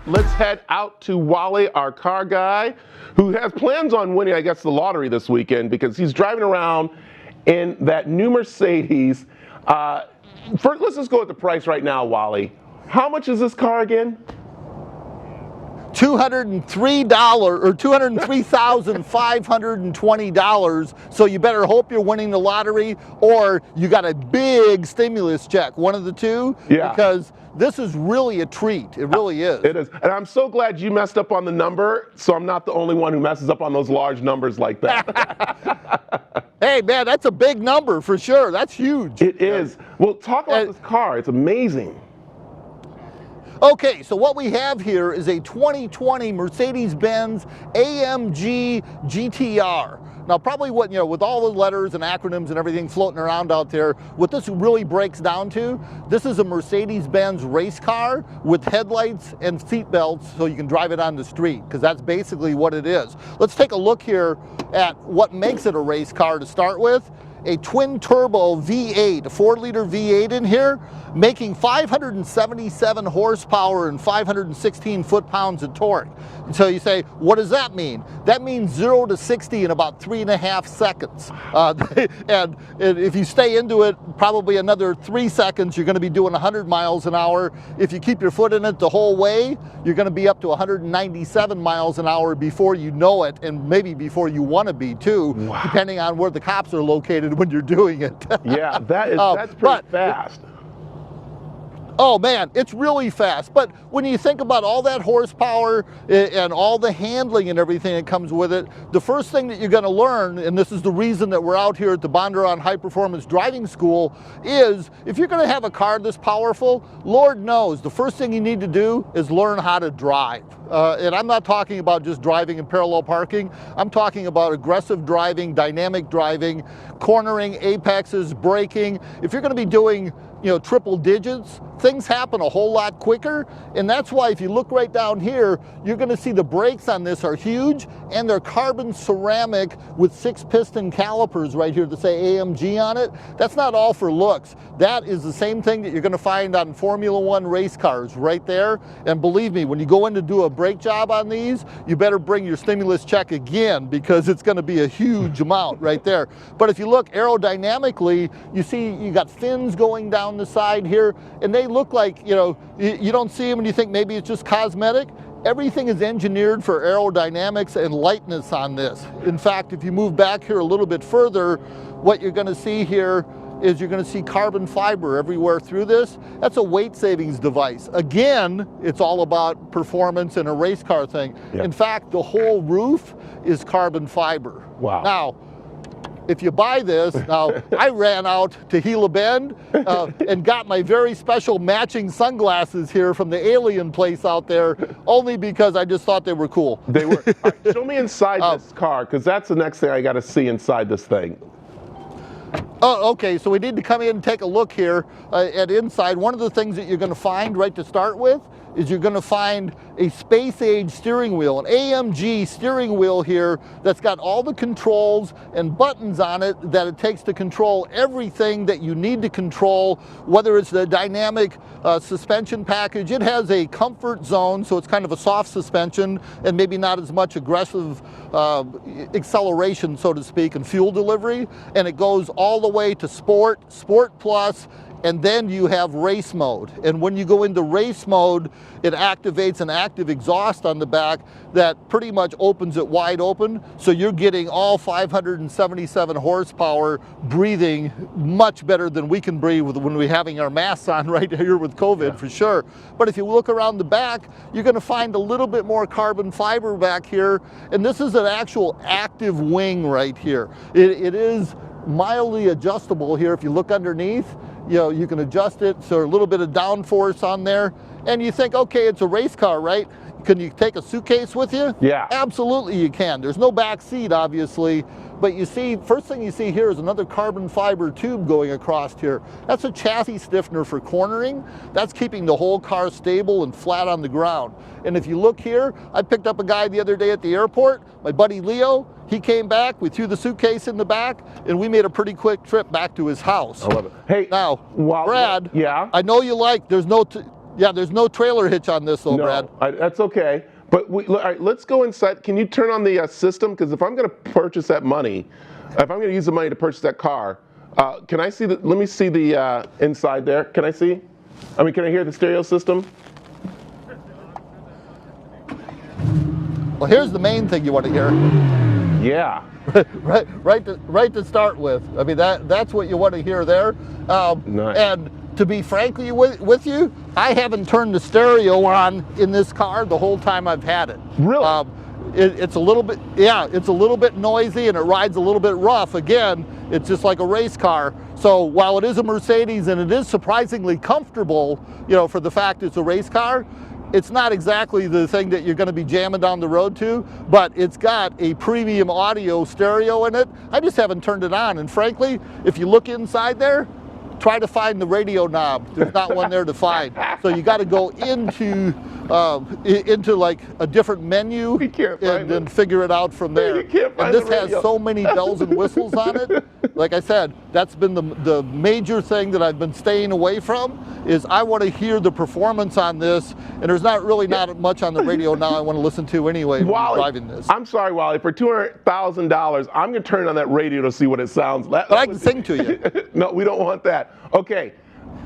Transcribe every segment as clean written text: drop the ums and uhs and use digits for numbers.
let's head out to Wally, our car guy, who has plans on winning, I guess, the lottery this weekend because he's driving around in that new Mercedes. First, let's just go with the price right now, Wally. How much is this car again? $203 or $203,520. So you better hope you're winning the lottery or you got a big stimulus check, one of the two. Yeah. Because this is really a treat. It really is. It is. And I'm so glad you messed up on the number, so I'm not the only one who messes up on those large numbers like that. Hey, man, that's a big number for sure. That's huge. It is. Well, talk about this car. It's amazing. Okay, so what we have here is a 2020 Mercedes-Benz AMG Gtr. Now, probably what, with all the letters and acronyms and everything floating around out there, what this really breaks down to, this is a Mercedes-Benz race car with headlights and seat belts so you can drive it on the street, because that's basically what it is. Let's take a look here at what makes it a race car to start with. A twin-turbo V8, a 4-liter V8 in here, making 577 horsepower and 516 foot-pounds of torque. So you say, what does that mean? That means 0 to 60 in about 3.5 seconds. And if you stay into it, probably another 3 seconds, you're going to be doing 100 miles an hour. If you keep your foot in it the whole way, you're going to be up to 197 miles an hour before you know it, and maybe before you want to be too, wow, depending on where the cops are located when you're doing it. Yeah, that's pretty fast. Oh man, it's really fast. But when you think about all that horsepower and all the handling and everything that comes with it, the first thing that you're going to learn, and this is the reason that we're out here at the Bondurant High Performance Driving School, is if you're going to have a car this powerful, Lord knows, the first thing you need to do is learn how to drive. And I'm not talking about just driving in parallel parking. I'm talking about aggressive driving, dynamic driving, cornering, apexes, braking. If you're going to be doing triple digits, things happen a whole lot quicker. And that's why if you look right down here, you're going to see the brakes on this are huge, and they're carbon ceramic with 6-piston calipers right here to say AMG on it. That's not all for looks. That is the same thing that you're going to find on Formula One race cars right there. And believe me, when you go in to do a brake job on these, you better bring your stimulus check again, because it's going to be a huge amount right there. But if you look aerodynamically, you see you got fins going down the side here, and they look like, you don't see them and you think maybe it's just cosmetic. Everything is engineered for aerodynamics and lightness on this. In fact, if you move back here a little bit further, what you're going to see here is you're going to see carbon fiber everywhere through this. That's a weight savings device. Again, it's all about performance and a race car thing. Yep. In fact, the whole roof is carbon fiber. Wow. Now, if you buy this, now I ran out to Gila Bend and got my very special matching sunglasses here from the alien place out there, only because I just thought they were cool. They were. Right, show me inside this car, because that's the next thing I got to see inside this thing. Oh, okay, so we need to come in and take a look here at inside. One of the things that you're going to find right to start with is you're going to find a space-age steering wheel, an AMG steering wheel here that's got all the controls and buttons on it that it takes to control everything that you need to control, whether it's the dynamic suspension package. It has a comfort zone, so it's kind of a soft suspension and maybe not as much aggressive acceleration, so to speak, and fuel delivery. And it goes all the way to Sport, Sport Plus, and then you have race mode. And when you go into race mode, it activates an active exhaust on the back that pretty much opens it wide open. So you're getting all 577 horsepower breathing much better than we can breathe when we're having our masks on right here with COVID, for sure. But if you look around the back, you're gonna find a little bit more carbon fiber back here. And this is an actual active wing right here. It is mildly adjustable here. If you look underneath, you can adjust it, so a little bit of downforce on there. And you think, okay, it's a race car, right? Can you take a suitcase with you? Yeah. Absolutely you can. There's no back seat, obviously, but you see, first thing you see here is another carbon fiber tube going across here. That's a chassis stiffener for cornering. That's keeping the whole car stable and flat on the ground. And if you look here, I picked up a guy the other day at the airport, my buddy Leo. He came back, we threw the suitcase in the back, and we made a pretty quick trip back to his house. I love it. Hey, now, Brad, yeah? I know you like, there's no Yeah, there's no trailer hitch on this though, Brad. That's okay. But all right, let's go inside. Can you turn on the system? Because if I'm going to purchase that money, if I'm going to use the money to purchase that car, can I see let me see the inside there. Can I see? I mean, can I hear the stereo system? Well, here's the main thing you want to hear. Yeah. right to start with. I mean, that's what you want to hear there. Nice. And to be frankly with you, I haven't turned the stereo on in this car the whole time I've had it. Really? It's a little bit, yeah, it's a little bit noisy and it rides a little bit rough. Again, it's just like a race car. So while it is a Mercedes and it is surprisingly comfortable, you know, for the fact it's a race car, it's not exactly the thing that you're going to be jamming down the road to, but it's got a premium audio stereo in it. I just haven't turned it on. And frankly, if you look inside there, try to find the radio knob. There's not one there to find. So you got to go into like a different menu and then figure it out from there. And this has so many bells and whistles on it. Like I said, that's been the major thing that I've been staying away from, is I want to hear the performance on this, and there's not much on the radio now I want to listen to anyway when I'm driving this. I'm sorry, Wally, for $200,000, I'm going to turn on that radio to see what it sounds like. But I can sing to you. No, we don't want that. Okay.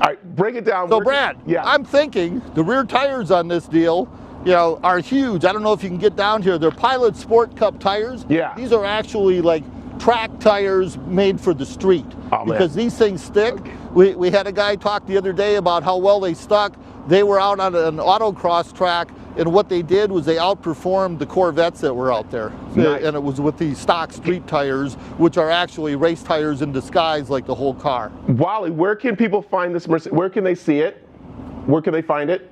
All right, break it down. So Brad, I'm thinking the rear tires on this deal, you know, are huge. I don't know if you can get down here. They're Pilot Sport Cup tires. Yeah. These are actually like track tires made for the street, because these things stick. Okay. We had a guy talk the other day about how well they stuck. They were out on an autocross track, and what they did was they outperformed the Corvettes that were out there. Nice. And it was with these stock street tires, which are actually race tires in disguise, like the whole car. Wally, where can people find this Mercedes? Where can they see it? Where can they find it?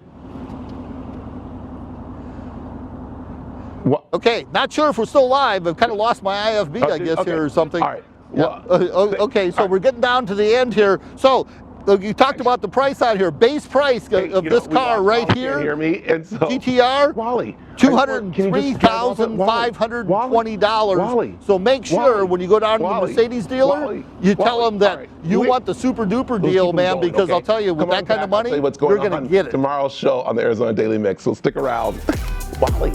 What? Okay, not sure if we're still live. I've kind of lost my IFB, I guess, here or something. All right. Well, okay, so we're getting down to the end here. So you talked about the price out here. Base price of this car right here. Can't hear me, and so GTR. Wally, $203,520. Wally, so make sure when you go down to the Mercedes dealer, you tell them that you want the super duper deal, man, because I'll tell you, with that kind of money, you're going to get it. Tomorrow's show on the Arizona Daily Mix, so stick around. Wally.